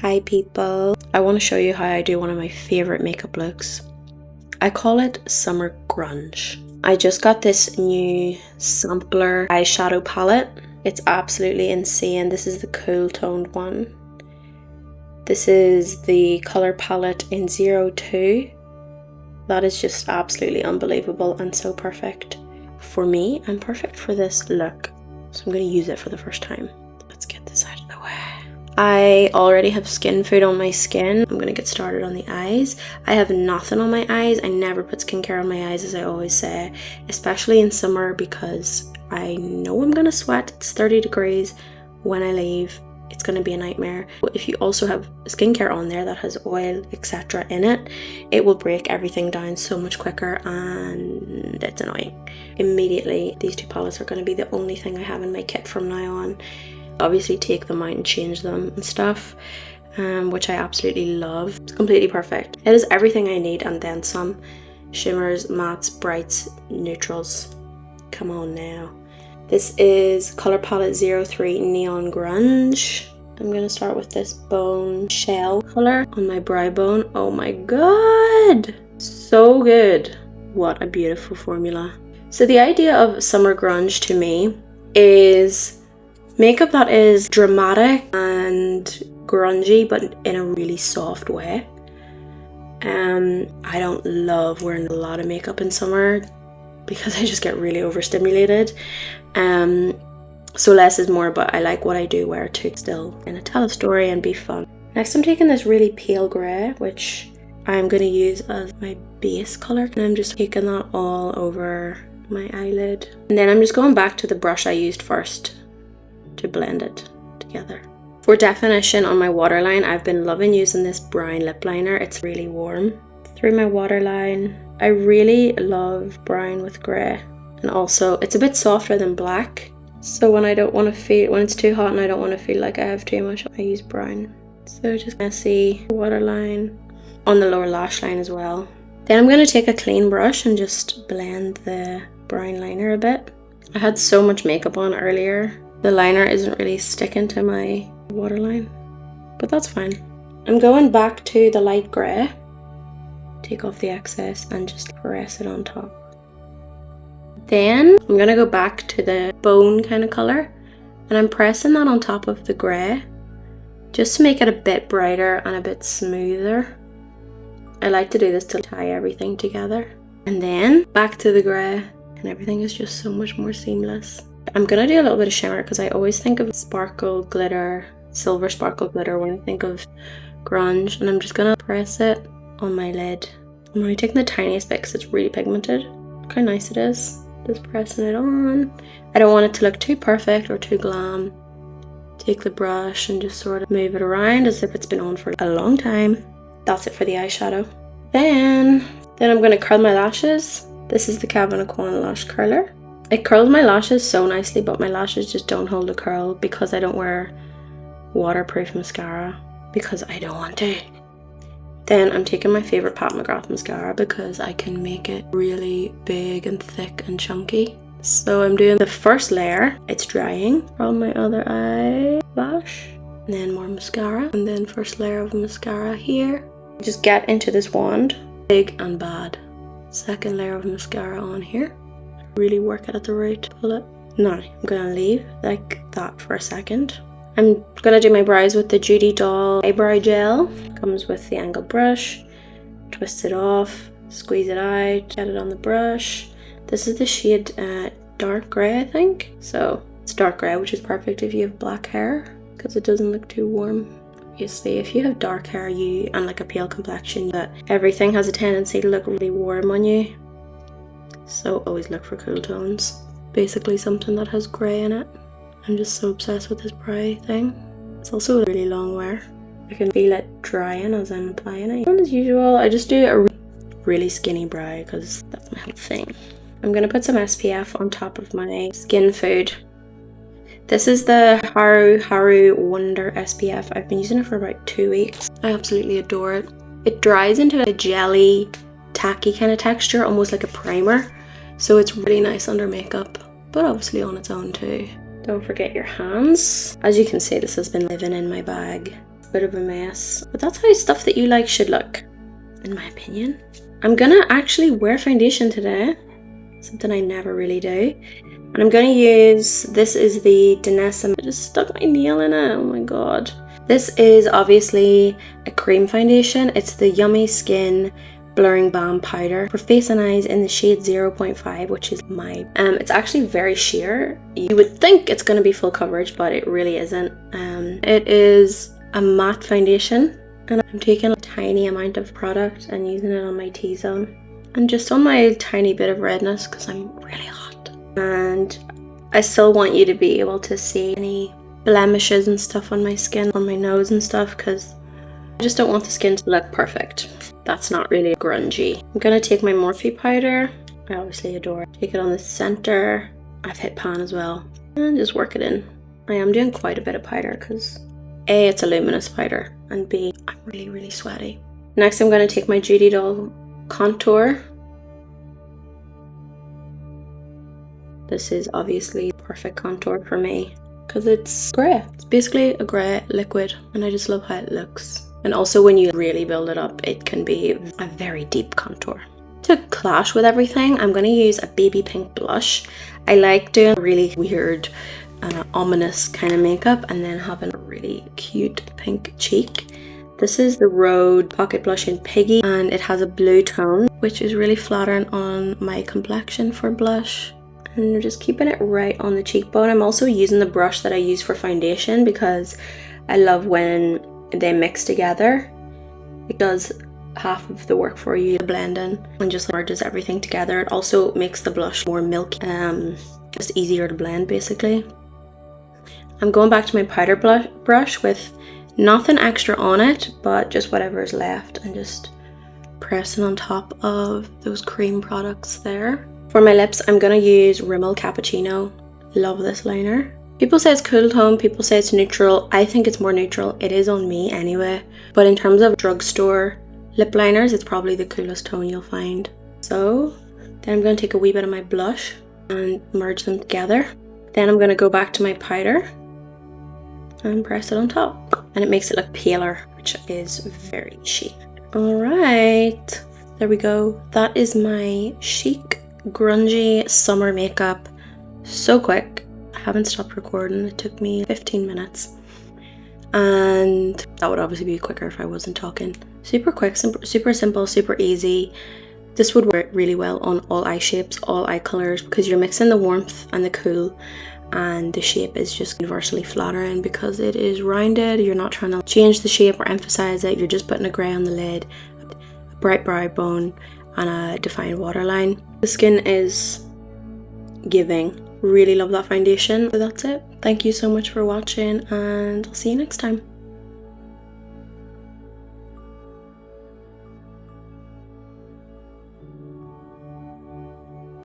Hi people, I want to show you how I do one of my favorite makeup looks. I call it summer grunge. I just got this new SAMPLR eyeshadow palette. It's absolutely insane. This is the cool toned one. This is the color palette in 02. That is just absolutely unbelievable and so perfect for me and perfect for this look. So I'm going to use it for the first time. Let's get this out of the way. I already have skin food on my skin. I'm gonna get started on the eyes. I have nothing on my eyes. I never put skincare on my eyes, as I always say, especially in summer because I know I'm gonna sweat. It's 30 degrees when I leave. It's gonna be a nightmare. If you also have skincare on there that has oil, etc. in it, it will break everything down so much quicker and it's annoying. Immediately, these two palettes are gonna be the only thing I have in my kit from now on. Obviously take them out and change them and stuff, which I absolutely love. It's completely perfect. It is everything I need and then some. Shimmers, mattes, brights, neutrals. Come on now. This is color palette 03 Neon Grunge. I'm gonna start with this bone shell color on my brow bone. Oh my god, so good. What a beautiful formula. So the idea of summer grunge to me is makeup that is dramatic and grungy but in a really soft way. I don't love wearing a lot of makeup in summer because I just get really overstimulated. So less is more, but I like what I do wear to still gonna tell a story and be fun. Next I'm taking this really pale grey, which I'm gonna use as my base color, and I'm just taking that all over my eyelid. And then I'm just going back to the brush I used first to blend it together. For definition on my waterline, I've been loving using this brown lip liner. It's really warm. Through my waterline, I really love brown with grey, and also it's a bit softer than black. So when I don't want to feel, when it's too hot and I don't want to feel like I have too much, I use brown. So just messy waterline on the lower lash line as well. Then I'm going to take a clean brush and just blend the brown liner a bit. I had so much makeup on earlier. The liner isn't really sticking to my waterline, but that's fine. I'm going back to the light grey. Take off the excess and just press it on top. Then I'm gonna go back to the bone kind of color, and I'm pressing that on top of the grey just to make it a bit brighter and a bit smoother. I like to do this to tie everything together. And then back to the grey, and everything is just so much more seamless. I'm gonna do a little bit of shimmer because I always think of sparkle glitter, silver sparkle glitter when I think of grunge, and I'm just gonna press it on my lid. I'm only taking the tiniest bit because it's really pigmented. Look how nice it is. Just pressing it on. I don't want it to look too perfect or too glam. Take the brush and just sort of move it around as if it's been on for a long time. That's it for the eyeshadow. Then I'm gonna curl my lashes. This is the KEVYN AUCOIN lash curler. It curls my lashes so nicely, but my lashes just don't hold a curl because I don't wear waterproof mascara because I don't want to. Then I'm taking my favorite Pat McGrath mascara because I can make it really big and thick and chunky. So I'm doing the first layer. It's drying from my other eyelash. And then more mascara. And then first layer of mascara here. Just get into this wand. Big and bad. Second layer of mascara on here. Really work it at the root. Pull it. Now I'm gonna leave like that for a second. I'm gonna do my brows with the JUDY DOLL eyebrow gel. Comes with the angled brush. Twist it off, squeeze it out, get it on the brush. This is the shade dark grey, I think. So it's dark grey, which is perfect if you have black hair because it doesn't look too warm. Obviously, if you have dark hair and like a pale complexion, that everything has a tendency to look really warm on you. So always look for cool tones. Basically something that has grey in it. I'm just so obsessed with this brow thing. It's also a really long wear. I can feel it drying as I'm applying it. And as usual, I just do a really skinny brow because that's my whole thing. I'm gonna put some SPF on top of my skin food. This is the HARU Wonder SPF. I've been using it for about 2 weeks. I absolutely adore it. It dries into a jelly, tacky kind of texture, almost like a primer. So it's really nice under makeup, but obviously on its own too. Don't forget your hands. As you can see, this has been living in my bag bit of a mess, but that's how stuff that you like should look, in my opinion. I'm gonna actually wear foundation today, something I never really do. And I'm gonna use, this is the DANESSA, I just stuck my nail in it, oh my god. This is obviously a cream foundation. It's the Yummy Skin Blurring Balm Powder for face and eyes in the shade 0.5, which is my, it's actually very sheer. You would think it's gonna be full coverage, but it really isn't. It is a matte foundation, and I'm taking a tiny amount of product and using it on my T-zone and just on my tiny bit of redness because I'm really hot. And I still want you to be able to see any blemishes and stuff on my skin, on my nose and stuff, because I just don't want the skin to look perfect. That's not really grungy. I'm gonna take my Morphe powder, I obviously adore it. Take it on the center. I've hit pan as well, and just work it in. I am doing quite a bit of powder because A, it's a luminous powder, and B, I'm really sweaty. Next I'm gonna take my JUDY Doll contour. This is obviously perfect contour for me because it's grey. It's basically a grey liquid, and I just love how it looks. And also when you really build it up, it can be a very deep contour. To clash with everything, I'm going to use a baby pink blush. I like doing really weird, ominous kind of makeup and then having a really cute pink cheek. This is the RHODE Pocket Blush in Piggy, and it has a blue tone, which is really flattering on my complexion for blush. And just keeping it right on the cheekbone. I'm also using the brush that I use for foundation because I love when they mix together. It does half of the work for you, the blending, and just like merges everything together. It also makes the blush more milky, just easier to blend basically. I'm going back to my powder brush with nothing extra on it, but just whatever is left, and just pressing on top of those cream products there. For my lips, I'm gonna use Rimmel Cappuccino. Love this liner. People say it's cool tone, people say it's neutral. I think it's more neutral. It is on me anyway. But in terms of drugstore lip liners, it's probably the coolest tone you'll find. So then I'm going to take a wee bit of my blush and merge them together. Then I'm going to go back to my powder and press it on top. And it makes it look paler, which is very chic. Alright, there we go. That is my chic, grungy summer makeup. So quick. I haven't stopped recording. It took me 15 minutes, and that would obviously be quicker if I wasn't talking. Super quick, super simple, super easy. This would work really well on all eye shapes, all eye colors, because you're mixing the warmth and the cool, and the shape is just universally flattering because it is rounded. You're not trying to change the shape or emphasize it. You're just putting a grey on the lid, a bright brow bone, and a defined waterline. The skin is giving. Really love that foundation. So that's it. Thank you so much for watching, and I'll see you next time.